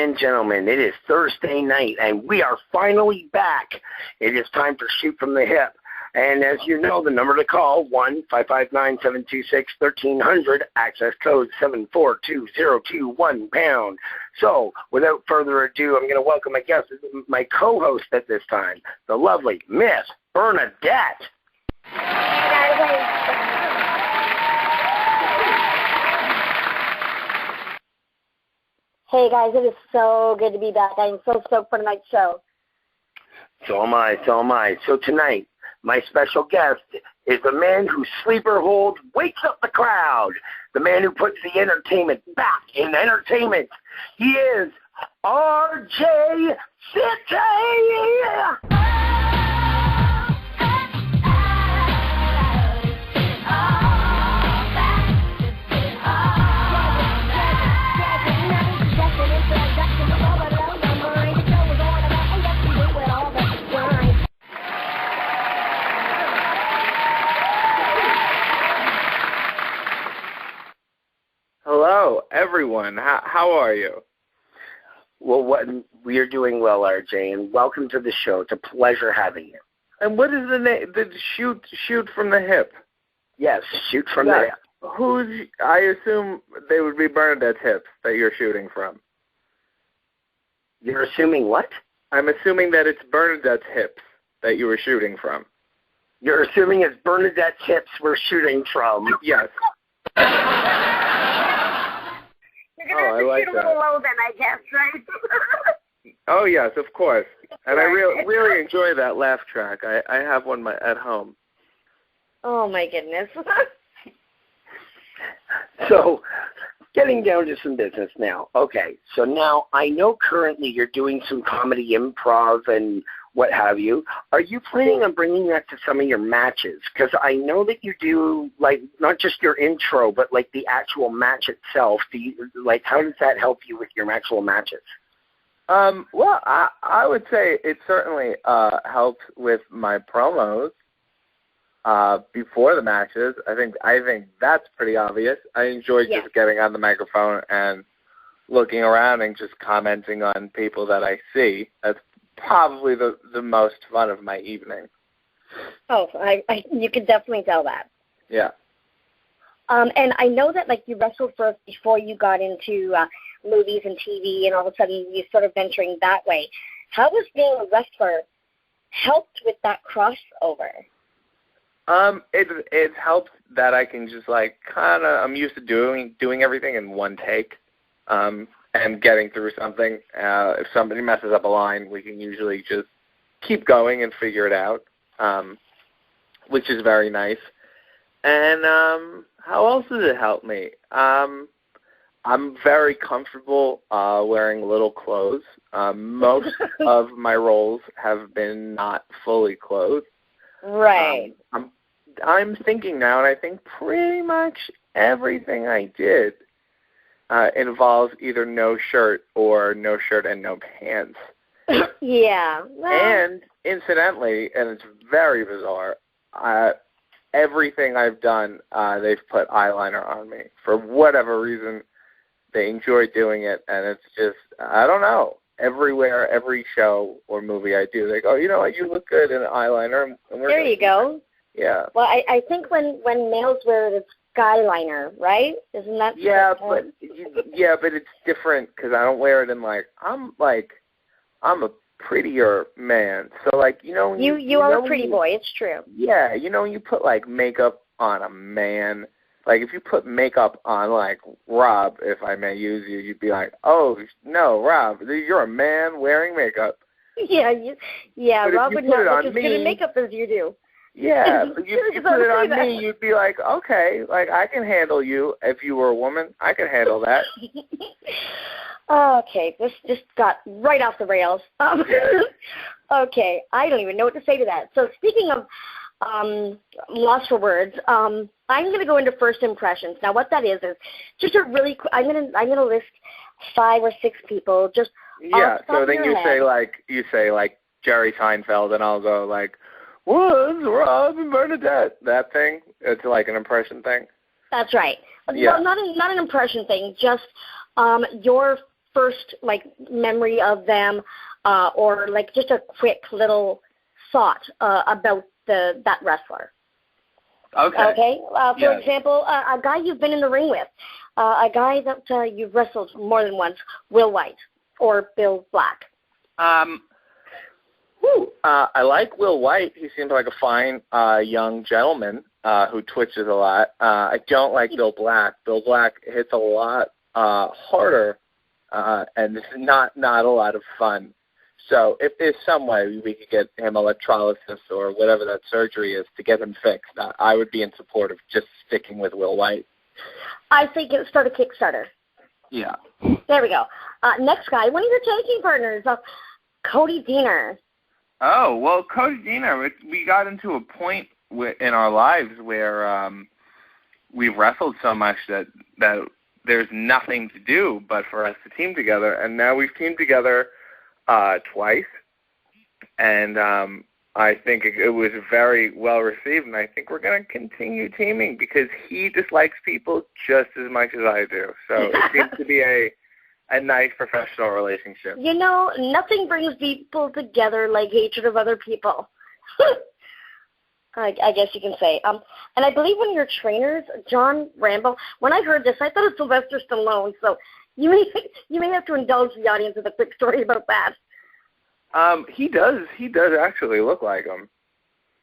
and gentlemen, it is Thursday night, and we are finally back. It is time for Shoot from the Hip. And as you know, the number to call, 1-559-726-1300, access code 742-021#. So, without further ado, I'm going to welcome my guest, my co-host at this time, the lovely Miss Bernadette. Hey guys, it is so good to be back. I'm so stoked for tonight's show. So am I. So tonight, my special guest is the man whose sleeper hold wakes up the crowd, the man who puts the entertainment back in entertainment. He is R.J. City! Hello, everyone. How are you? Well, we are doing well, RJ, and welcome to the show. It's a pleasure having you. And what is the name? The shoot from the hip. Yes, Shoot from the Hip. I assume they would be Bernadette's hips that you're shooting from. You're assuming what? I'm assuming that it's Bernadette's hips that you were shooting from. You're assuming it's Bernadette's hips we're shooting from. Yes. You're going to have to shoot a little low then, I guess, right? Oh, yes, of course. And I really enjoy that laugh track. I have one at home. Oh, my goodness. So, getting down to some business now. Okay, so now I know currently you're doing some comedy improv and what have you. Are you planning on bringing that to some of your matches? Because I know that you do, like, not just your intro, but, like, the actual match itself. How does that help you with your actual matches? Well, I would say it certainly helps with my promos before the matches. I think that's pretty obvious. I enjoy just getting on the microphone and looking around and just commenting on people that I see. That's probably the most fun of my evening. Oh, you can definitely tell that. Yeah. And I know that, like, you wrestled first before you got into movies and TV, and all of a sudden you sort of venturing that way. How was being a wrestler helped with that crossover? It helps that I can just, like, I'm used to doing everything in one take. And getting through something. If somebody messes up a line, we can usually just keep going and figure it out, which is very nice. And how else does it help me? I'm very comfortable wearing little clothes. Most of my roles have been not fully clothed. Right. I'm thinking now, and I think pretty much everything I did involves either no shirt or no shirt and no pants. Yeah. Well, and incidentally, and it's very bizarre, everything I've done, they've put eyeliner on me. For whatever reason, they enjoy doing it, and it's just, I don't know. Everywhere, every show or movie I do, they go, you know what, you look good in eyeliner. And there you go. Yeah. Well, I think when males wear it, it's skyliner, right? Isn't that? Yeah, but it's different because I don't wear it in I'm a prettier man, so you are a pretty boy. It's true. Yeah, you put makeup on a man. Like if you put makeup on Rob, if I may use you, you'd be like, oh no, Rob, you're a man wearing makeup. Yeah, But Rob would not look as good in makeup as you do. Yeah, but you put it on me, you'd be like, okay, I can handle you. If you were a woman, I can handle that. Okay, this just got right off the rails. Okay, I don't even know what to say to that. So speaking of lost for words, I'm going to go into first impressions. Now, what that is just a really quick. I'm going to list 5 or 6 people. Just so then you say Jerry Seinfeld, and I'll go was Rob and Bernadette? That thing? It's like an impression thing? That's right. Yeah. Well, not an impression thing, just your first, like, memory of them, or, like, just a quick little thought about that wrestler. Okay. For example, a guy you've been in the ring with, a guy that you've wrestled more than once, Will White or Bill Black. I like Will White. He seems like a fine young gentleman who twitches a lot. I don't like Bill Black. Bill Black hits a lot harder, and it's not a lot of fun. So if there's some way we could get him electrolysis or whatever that surgery is to get him fixed, I would be in support of just sticking with Will White. I think start a Kickstarter. Yeah. There we go. Next guy, one of your tag team partners, Cody Deaner. Oh, well, Cody Deaner, we got into a point in our lives where we've wrestled so much that there's nothing to do but for us to team together, and now we've teamed together twice, and I think it was very well received, and I think we're going to continue teaming because he dislikes people just as much as I do. So it seems to be a nice professional relationship. You know, nothing brings people together like hatred of other people. I guess you can say. And I believe one of your trainers, John Rambo, when I heard this, I thought it was Sylvester Stallone, so you may have to indulge the audience with a quick story about that. He does actually look like him.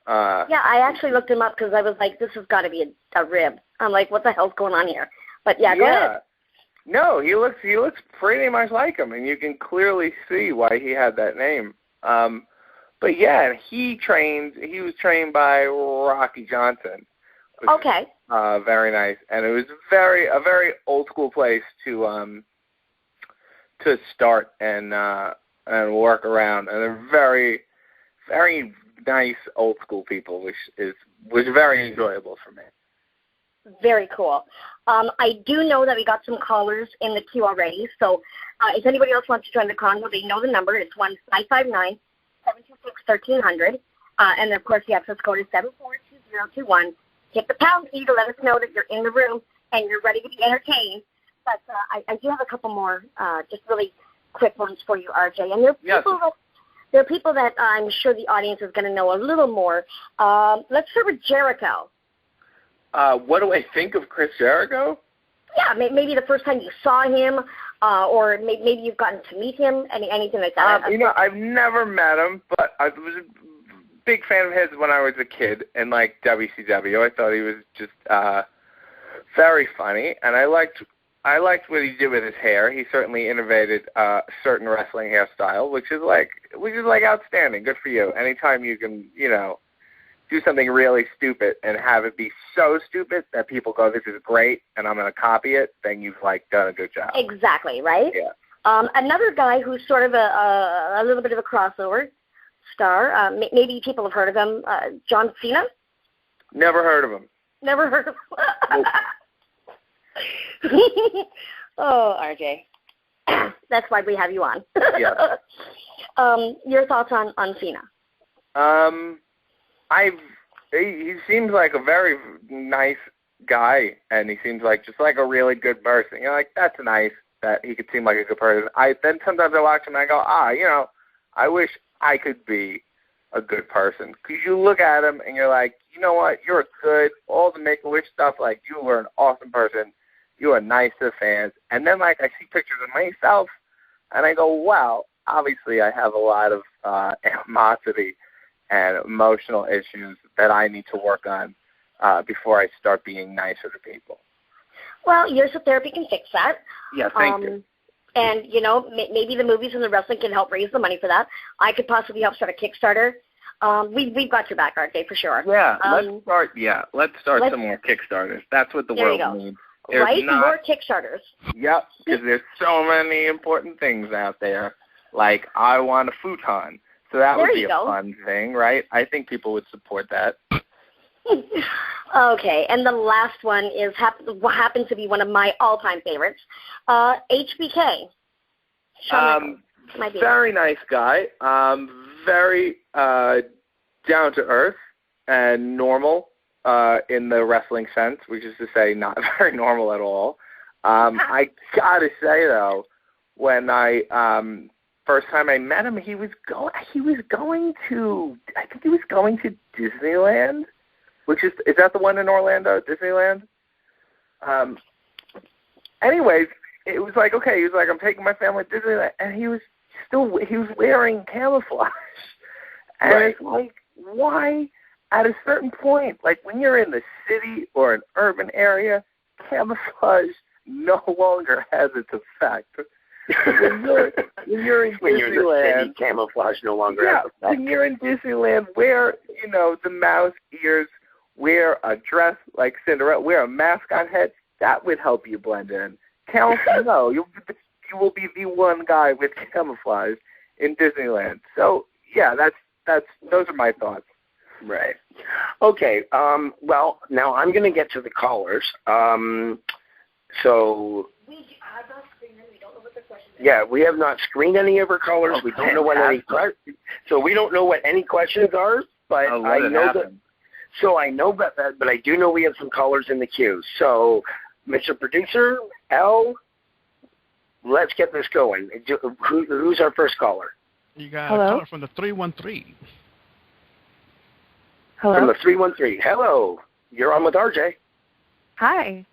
Yeah, I actually looked him up because I was like, this has got to be a rib. I'm like, what the hell's going on here? But yeah, go ahead. No, he looks pretty much like him, and you can clearly see why he had that name. But yeah, he was trained by Rocky Johnson. Okay. Very nice, and it was a very old school place to start and work around, and they're very, very nice old school people, which was very enjoyable for me. Very cool. I do know that we got some callers in the queue already, so if anybody else wants to join the convo, they know the number. It's 1-559-726-1300, and of course the access code is 742021. Hit the pound key to let us know that you're in the room and you're ready to be entertained. But I do have a couple more just really quick ones for you, RJ. And there are people that I'm sure the audience is going to know a little more. Let's start with Jericho. What do I think of Chris Jericho? Yeah, maybe the first time you saw him, or maybe you've gotten to meet him, anything like that. I've never met him, but I was a big fan of his when I was a kid in like WCW. I thought he was just very funny, and I liked what he did with his hair. He certainly innovated a certain wrestling hairstyle, which is like outstanding. Good for you. Anytime you can, do something really stupid and have it be so stupid that people go, this is great, and I'm going to copy it, then you've done a good job. Exactly, right? Yeah. Another guy who's sort of a little bit of a crossover star, maybe people have heard of him, John Cena? Never heard of him. Never heard of him? Nope. Oh, RJ. That's why we have you on. Yeah. Your thoughts on Cena? He seems like a very nice guy, and he seems like just like a really good person. That's nice that he could seem like a good person. Then sometimes I watch him and I go, I wish I could be a good person. Because you look at him and you're like, you know what, you're good. All the Make-A-Wish stuff, you were an awesome person. You are nice to the fans. And then I see pictures of myself and I go, wow, obviously I have a lot of animosity and emotional issues that I need to work on before I start being nicer to people. Well, years of therapy can fix that. Yeah, thank you. And, maybe the movies and the wrestling can help raise the money for that. I could possibly help start a Kickstarter. We've got your back, RJ, for sure. Yeah, let's start some more Kickstarters. That's what the world needs. More Kickstarters. Yep, because there's so many important things out there. Like, I want a futon. So that would be a fun thing, right? I think people would support that. Okay, and the last one is what happens to be one of my all-time favorites, HBK. Very nice guy. Very down to earth and normal in the wrestling sense, which is to say not very normal at all. I gotta say though, when I first time I met him, he was going to Disneyland, which is that the one in Orlando, Disneyland? Anyways, it was like, okay, he was like, I'm taking my family to Disneyland, and he was wearing camouflage. And right. It's like, why at a certain point, like when you're in the city or an urban area, camouflage no longer has its effect. when you're in Disneyland, the city, camouflage no longer has effect. When you're in Disneyland, wear, the mouse ears, wear a dress like Cinderella, wear a mask on head, that would help you blend in. Camouflage, no, you will be the one guy with camouflage in Disneyland. So, yeah, those are my thoughts. Right. Okay. Well, now I'm going to get to the callers. So. We have not screened them. We don't know what the questions are. Yeah, we have not screened any of our callers. We don't know what any. So we don't know what any questions are. But I know that. So I know that, but I do know we have some callers in the queue. So, Mr. Producer, L, let's get this going. Who's our first caller? You got a caller from the 313. Hello? From the 313. Hello. You're on with RJ. Hi.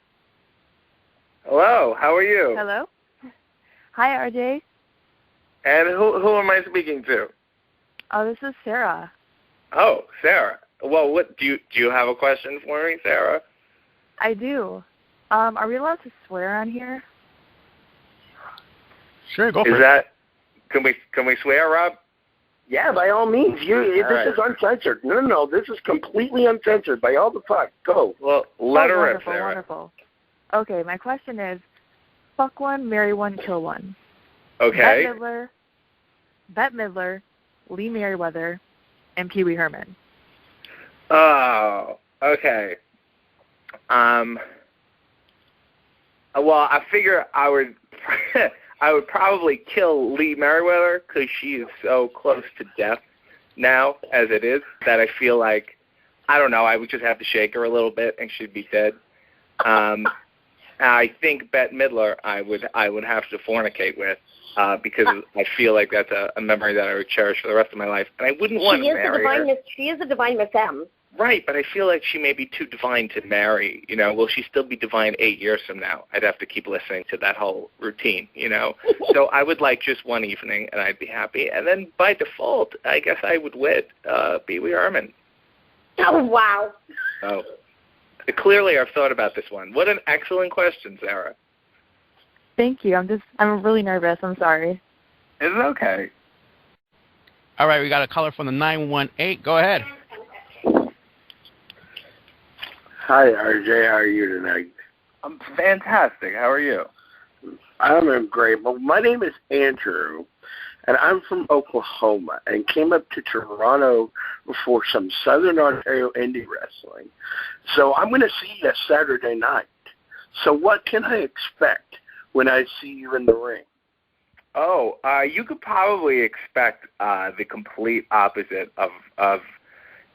Hello. How are you? Hello. Hi, RJ. And who am I speaking to? Oh, this is Sarah. Oh, Sarah. Well, what do you have a question for me, Sarah? I do. Are we allowed to swear on here? Sure, go for it. Can we swear, Rob? Yeah, by all means. This is uncensored. No. This is completely uncensored. By all the fuck, go. Well, let her rip, Sarah. Wonderful. Okay, my question is, fuck one, marry one, kill one. Okay. Bette Midler, Lee Merriweather, and Pee Wee Herman. Oh, okay. Well, I figure I would probably kill Lee Merriweather because she is so close to death now as it is that I feel like, I don't know, I would just have to shake her a little bit and she'd be dead. I think Bette Midler I would have to fornicate with because I feel like that's a memory that I would cherish for the rest of my life. And I wouldn't want to marry her. She is a divine Miss M. Right, but I feel like she may be too divine to marry. Will she still be divine 8 years from now? I'd have to keep listening to that whole routine, So I would like just one evening, and I'd be happy. And then by default, I guess I would wed Pee Wee Herman. Oh, wow. Oh, clearly I've thought about this one. What an excellent question, Sarah. Thank you. I'm really nervous. I'm sorry. It's okay. All right, we got a caller from the 918. Go ahead. Hi, RJ. How are you tonight? I'm fantastic. How are you? I'm great. Well, my name is Andrew, and I'm from Oklahoma and came up to Toronto for some Southern Ontario indie wrestling. So I'm going to see you Saturday night. So what can I expect when I see you in the ring? Oh, you could probably expect the complete opposite of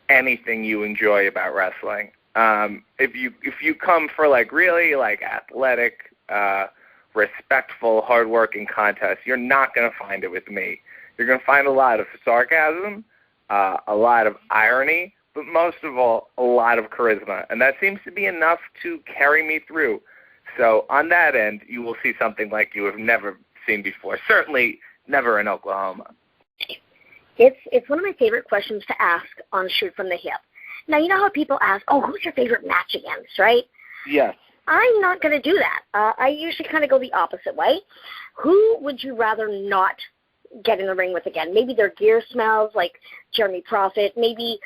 anything you enjoy about wrestling. If you come for really athletic, respectful, hardworking contests, you're not going to find it with me. You're going to find a lot of sarcasm, a lot of irony, but most of all, a lot of charisma, and that seems to be enough to carry me through. So on that end, you will see something like you have never seen before. Certainly never in Oklahoma. It's one of my favorite questions to ask on Shoot from the Hip. Now, you know how people ask, who's your favorite match against, right? Yes. I'm not going to do that. I usually kind of go the opposite way. Who would you rather not get in the ring with again? Maybe their gear smells like Jeremy Prophet. Maybe,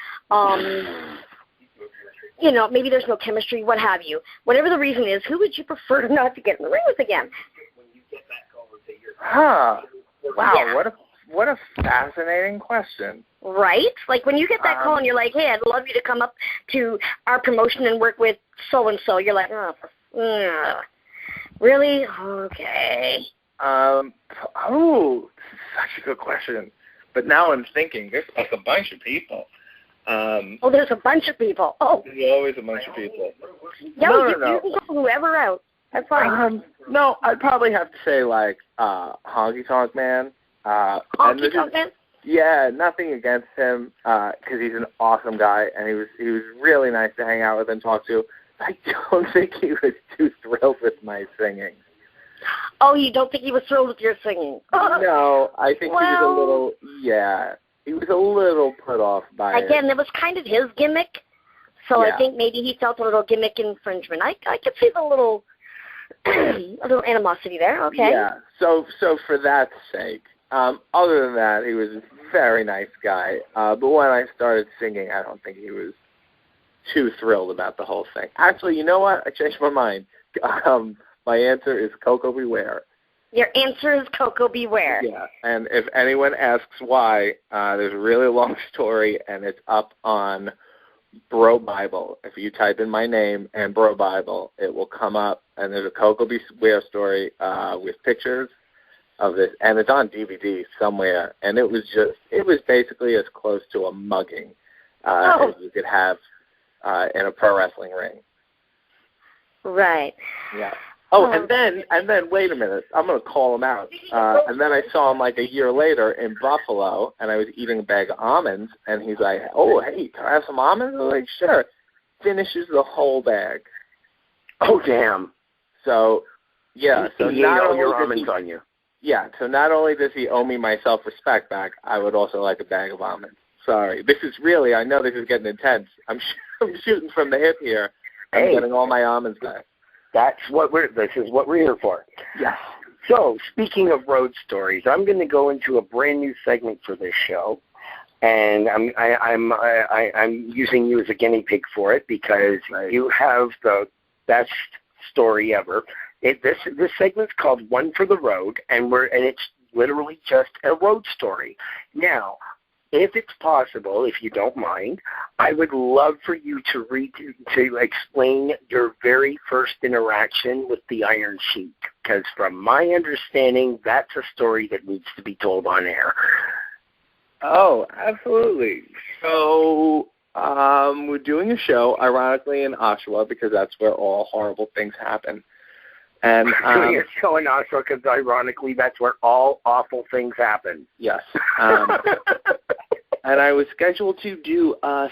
maybe there's no chemistry, what have you. Whatever the reason is, who would you prefer not to get in the ring with again? Huh. Wow, yeah. What a fascinating question. Right? Like when you get that call and you're like, hey, I'd love you to come up to our promotion and work with so-and-so. You're like, really? Okay. This is such a good question. But now I'm thinking, there's like a bunch of people. There's a bunch of people. Oh. There's always a bunch of people. Yeah, you can go whoever out. That's fine. No, I'd probably have to say like Honky Tonk Man. Honky Tonk Man? Yeah, nothing against him because he's an awesome guy and he was really nice to hang out with and talk to. I don't think he was too thrilled with my singing. Oh, you don't think he was thrilled with your singing? No, I think he was a little, he was a little put off by it. Again, it was kind of his gimmick, so I think maybe he felt a little gimmick infringement. I could see the little, a little animosity there, okay. Yeah, so for that sake, other than that, he was a very nice guy, but when I started singing, I don't think he was too thrilled about the whole thing. Actually, you know what? I changed my mind. My answer is Coco Beware. Your answer is Coco Beware. Yeah, and if anyone asks why, there's a really long story, and it's up on Bro Bible. If you type in my name and Bro Bible, it will come up, and there's a Coco Beware story with pictures of this, and it's on DVD somewhere, and it was basically as close to a mugging as you could have in a pro wrestling ring. Right. Yeah. Oh, and then wait a minute. I'm going to call him out. And then I saw him like a year later in Buffalo, and I was eating a bag of almonds, and he's like, "Oh, hey, can I have some almonds?" I'm like, "Sure." Finishes the whole bag. Oh, damn. So, yeah. So he not ate all only your does almonds on you. Yeah. So not only does he owe me my self-respect back, I would also like a bag of almonds. Sorry. This is really, I know this is getting intense. I'm shooting from the hip here. I'm getting all my almonds back. This is what we're here for. Yes. So, speaking of road stories, I'm going to go into a brand new segment for this show, and I'm using you as a guinea pig for it because you have the best story ever. This segment's called One for the Road, and it's literally just a road story. Now, if it's possible, if you don't mind, I would love for you to explain your very first interaction with the Iron Sheik, because from my understanding, that's a story that needs to be told on air. Oh, absolutely. So we're doing a show, ironically, in Oshawa, because that's where all horrible things happen. And doing a show in Oshawa because, ironically, that's where all awful things happen. Yes. And I was scheduled to do a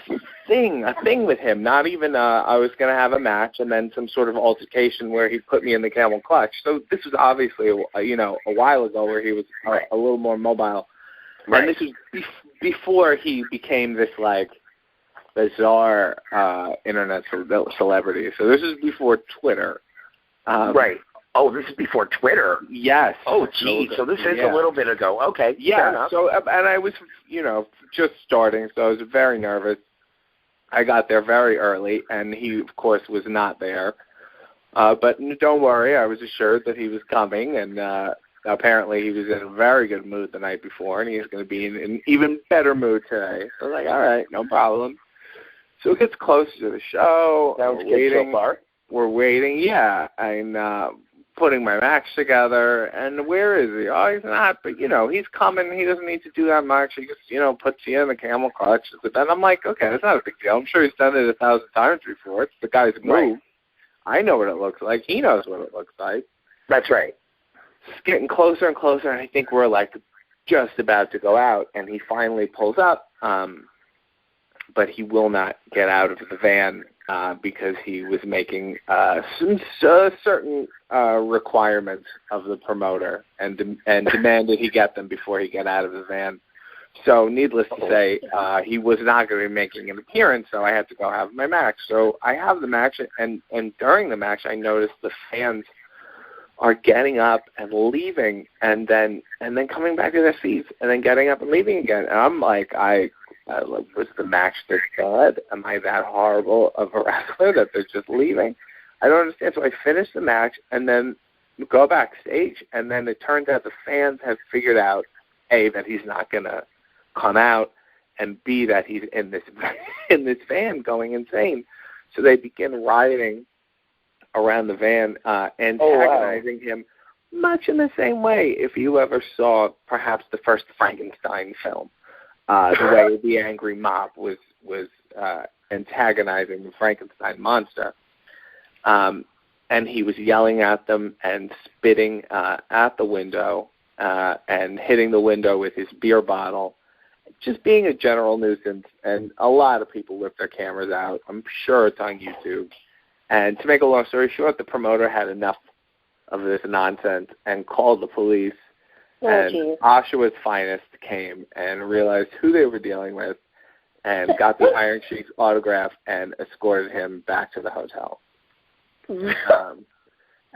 thing with him. Not even I was going to have a match and then some sort of altercation where he put me in the camel clutch. So this was obviously, a while ago where he was a little more mobile. Right. And this was before he became this, bizarre internet celebrity. So this is before Twitter. Right. Oh, this is before Twitter. Yes. Oh, geez. So this is a little bit ago. Okay. Yeah. So, and I was, just starting, so I was very nervous. I got there very early, and he, of course, was not there. But don't worry, I was assured that he was coming, and apparently he was in a very good mood the night before, and he's going to be in an even better mood today. So I was like, all right, no problem. So it gets closer to the show. Sounds good so far. We're waiting, and putting my match together, and where is he? Oh, he's not, but, he's coming. He doesn't need to do that much. He just, puts you in the camel clutch. But then I'm like, okay, that's not a big deal. I'm sure he's done it 1,000 times before. It's the guy's move. Right. I know what it looks like. He knows what it looks like. That's right. It's getting closer and closer, and I think we're, just about to go out, and he finally pulls up, but he will not get out of the van because he was making some certain requirements of the promoter and demanded he get them before he get out of the van. So needless to say, he was not going to be making an appearance, so I had to go have my match. So I have the match, and during the match I noticed the fans are getting up and leaving and then coming back to their seats and then getting up and leaving again. And I'm like, was the match this good? Am I that horrible of a wrestler that they're just leaving? I don't understand. So I finish the match and then go backstage, and then it turns out the fans have figured out, A, that he's not going to come out, and B, that he's in this van going insane. So they begin rioting around the van, antagonizing him much in the same way if you ever saw perhaps the first Frankenstein film. The way the angry mob was antagonizing the Frankenstein monster. and he was yelling at them and spitting at the window and hitting the window with his beer bottle, just being a general nuisance. And a lot of people whipped their cameras out. I'm sure it's on YouTube. And to make a long story short, the promoter had enough of this nonsense and called the police. And geez. Oshawa's finest came and realized who they were dealing with and got the Iron Sheik's autograph and escorted him back to the hotel.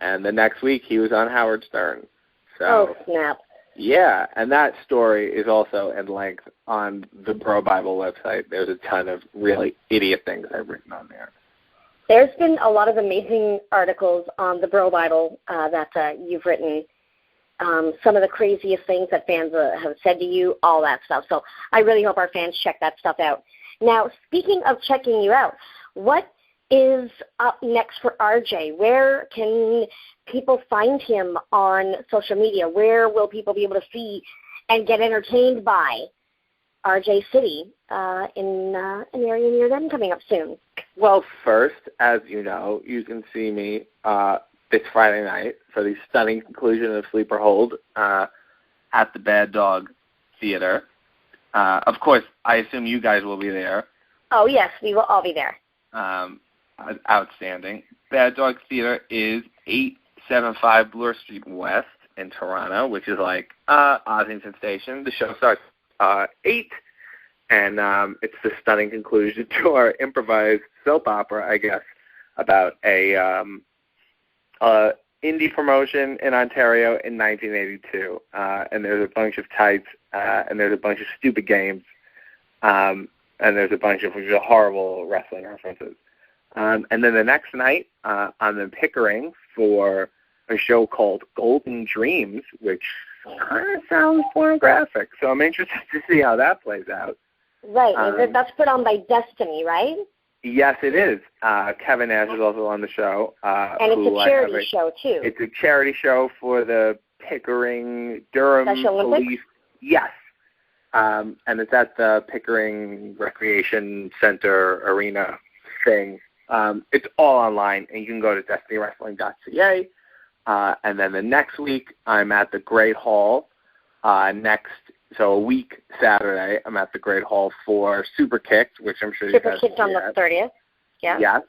And the next week he was on Howard Stern. So, oh, snap. Yeah, and that story is also at length on the Bro Bible website. There's a ton of really idiot things I've written on there. There's been a lot of amazing articles on the Bro Bible that you've written. Some of the craziest things that fans have said to you, all that stuff. So I really hope our fans check that stuff out. Now, speaking of checking you out, what is up next for RJ? Where can people find him on social media? Where will people be able to see and get entertained by RJ City in an area near them coming up soon? Well, first, as you know, you can see me this Friday night for the stunning conclusion of Sleeper Hold at the Bad Dog Theater. Of course, I assume you guys will be there. Oh, yes, we will all be there. Outstanding. Bad Dog Theater is 875 Bloor Street West in Toronto, which is like Ossington Station. The show starts 8, and it's the stunning conclusion to our improvised soap opera, I guess, about a indie promotion in Ontario in 1982. And there's a bunch of tights, and there's a bunch of stupid games, and there's a bunch of horrible wrestling references. And then the next night, I'm in Pickering for a show called Golden Dreams, which kind of sounds pornographic. So I'm interested to see how that plays out. Right. That's put on by Destiny, right? Yes, it is. Kevin Nash is also on the show. And it's a charity show, too. It's a charity show for the Pickering Durham Special Olympics? Police. Yes. And it's at the Pickering Recreation Center Arena thing. It's all online, and you can go to destinywrestling.ca. And then the next week, I'm at the Great Hall. So a week Saturday, I'm at the Great Hall for Super Kicked, which I'm sure you guys Super Kicked on the 30th. Yeah. Yes.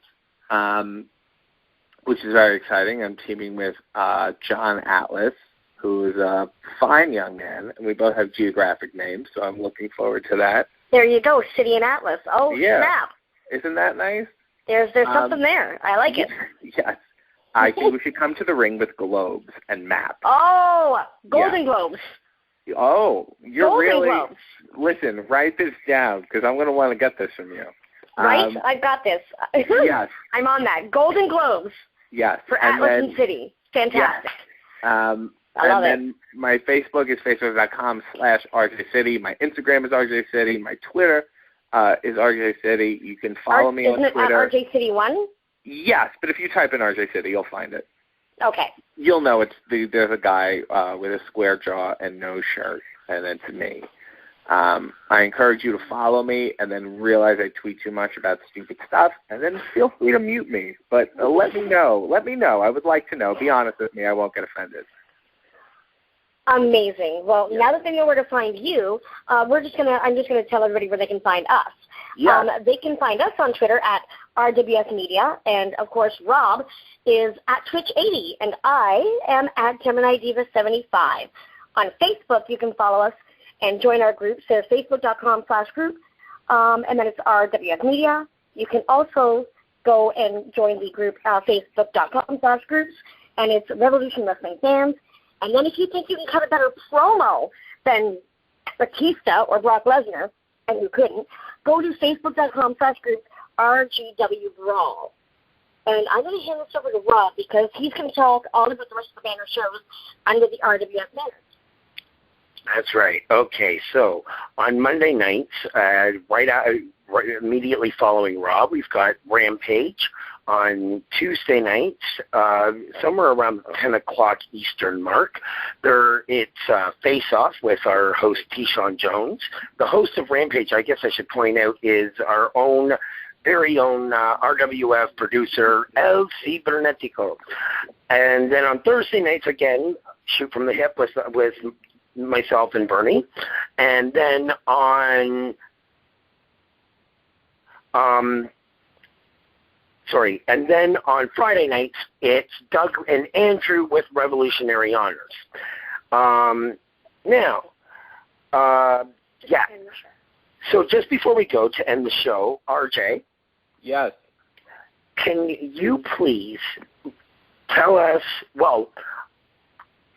Which is very exciting. I'm teaming with John Atlas, who is a fine young man, and we both have geographic names, so I'm looking forward to that. There you go, City and Atlas. Oh, yeah. Snap. Isn't that nice? There's something there. I like it. Yes. I think we should come to the ring with globes and maps. Oh, Golden Globes. Oh, you're Golden really... Globes. Listen, write this down, because I'm going to want to get this from you. Right? I've got this. Yes. I'm on that. Golden Globes. Yes. For Atlas and City. Fantastic. Yes. I love and then my Facebook is facebook.com/RJ City. My Instagram is RJ City. My Twitter is RJ City. You can follow me on Twitter. Isn't it RJ City 1? Yes, but if you type in RJ City, you'll find it. Okay. You'll know there's a guy with a square jaw and no shirt, and it's me. I encourage you to follow me and then realize I tweet too much about stupid stuff, and then feel free to mute me. But let me know. Let me know. I would like to know. Be honest with me. I won't get offended. Amazing. Well, now that they know where to find you, I'm just gonna tell everybody where they can find us. Yeah. They can find us on Twitter at RWS Media, and of course Rob is at Twitch80, and I am at Gemini Diva 75. On Facebook, you can follow us and join our groups. So facebook.com/group, and then it's RWS Media. You can also go and join the group facebook.com/groups, and it's Revolution Wrestling Fans. And then if you think you can cut a better promo than Batista or Brock Lesnar, and you couldn't, go to facebook.com/group RGW Brawl. And I'm going to hand this over to Rob because he's going to talk all about the rest of the banner shows under the RWF banner. That's right. Okay, so on Monday nights, right immediately following Rob, we've got Rampage. On Tuesday nights, somewhere around 10 o'clock Eastern mark, it's Face-Off with our host, Keyshawn Jones. The host of Rampage, I guess I should point out, is our own very own RWF producer, EL.CIBERNETICO. And then on Thursday nights, again, Shoot from the Hip with myself and Bernie. And then on Friday nights, it's Doug and Andrew with Revolutionary Honors. So just before we go to end the show, RJ. Yes. Can you please tell us, well,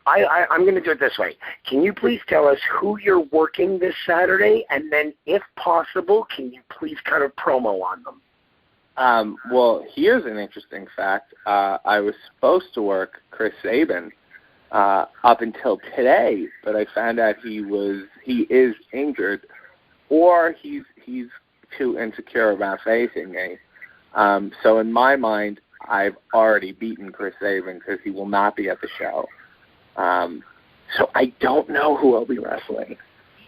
I'm going to do it this way. Can you please tell us who you're working this Saturday, and then, if possible, can you please kind of promo on them? Well, here's an interesting fact. I was supposed to work Chris Sabin up until today, but I found out he is injured, or he's too insecure about facing me. So in my mind, I've already beaten Chris Sabin because he will not be at the show. So I don't know who I'll be wrestling,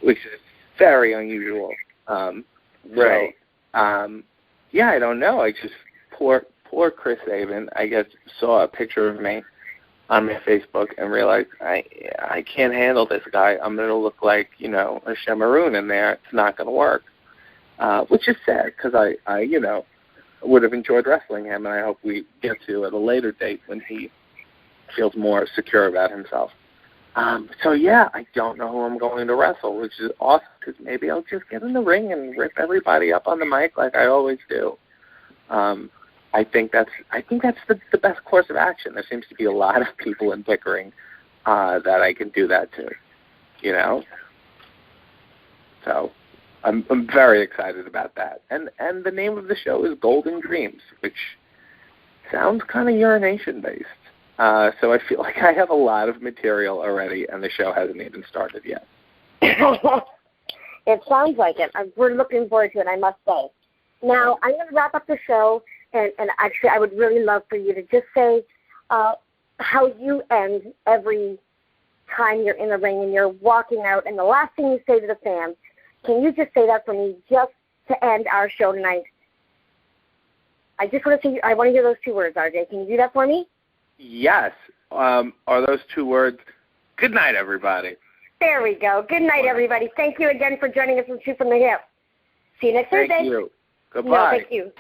which is very unusual. Right. Yeah, I don't know. I just poor Chris Sabin. I guess saw a picture of me on my Facebook and realized I can't handle this guy. I'm going to look like, a Shemaroon in there. It's not going to work, which is sad because I would have enjoyed wrestling him, and I hope we get to at a later date when he feels more secure about himself. So, yeah, I don't know who I'm going to wrestle, which is awesome because maybe I'll just get in the ring and rip everybody up on the mic like I always do. I think that's the best course of action. There seems to be a lot of people in Pickering that I can do that to, So I'm very excited about that. And the name of the show is Golden Dreams, which sounds kind of urination-based. So I feel like I have a lot of material already, and the show hasn't even started yet. It sounds like it. We're looking forward to it, I must say. Now, I'm going to wrap up the show, and actually I would really love for you to just say how you end every time you're in the ring and you're walking out, and the last thing you say to the fans. Can you just say that for me just to end our show tonight? I want to hear those two words, RJ. Can you do that for me? Yes. Are those two words? Good night, everybody. There we go. Good night, everybody. Thank you again for joining us on Shoot from the Hip. See you next Thursday. Thank you. Goodbye. No, thank you.